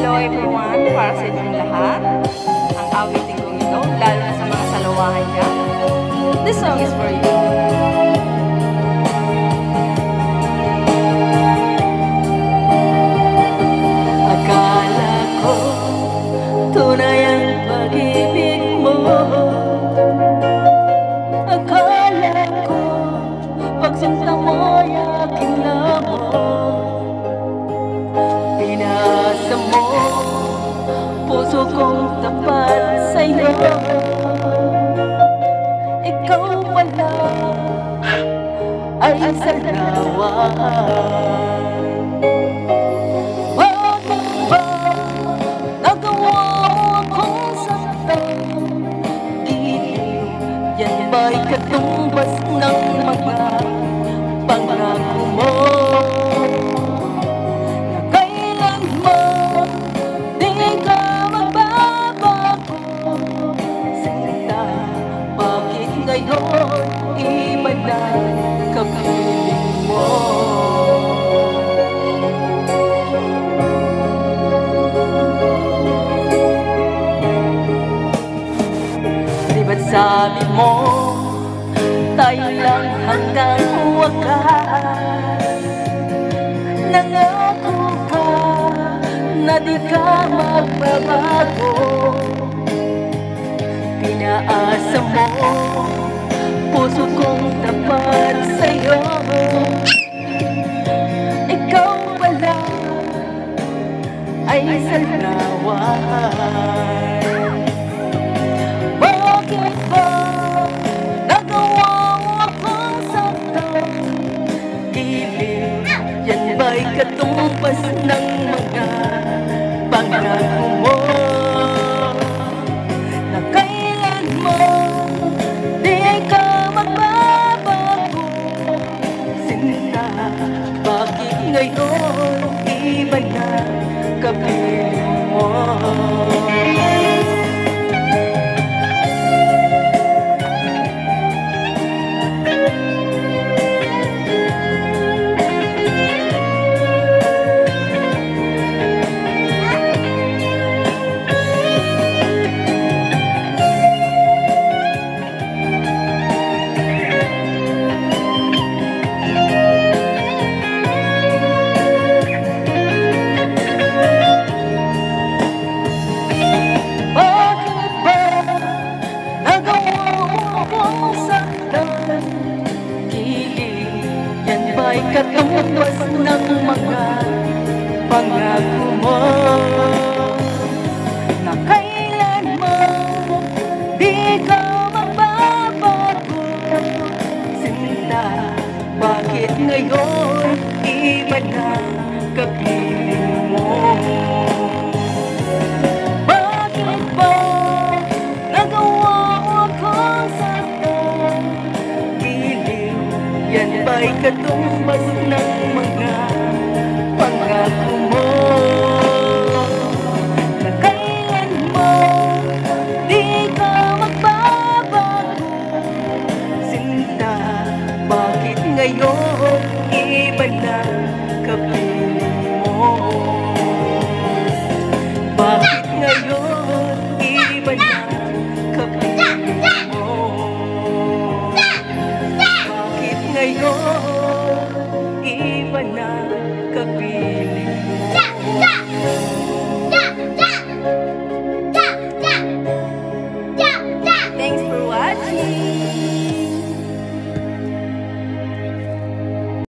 Hello everyone, para sa inyong lahat. Ang awitin kong ito, lalo na sa mga salawahan niya. This song is for you. Akala ko tunay ang pag-ibig mo. Akala ko pagsinta mo'y aking lamang. Pinasa mo puso kong tapat sa'yo. Ikaw wala ay salawan. Bakit ba nagawa mo akong saktan? Iliw, yan ba'y katumbas ng mga pangako mo? Ngayon, iba na kapiling mo. Di ba't sabi mo, tayo lang hanggang wakas? Nangako ka na di ka magbabago. Pinaasa mo puso kong tapat sa'yo. Ikaw wala ay salawan. Bakit ba nagawa mo akong saktan? Iliw, yan ba'y katumbas ng mga pangako mo? Bakit ngayon iba na kapiling mo? Ay katumbas ng mga pangako mo, na kailanman di ka magbabago. Sinta, bakit ngayon iba na kapiling mo? Bakit ba nagawa akong saktan? Iliw, yan ba'y katumbas ng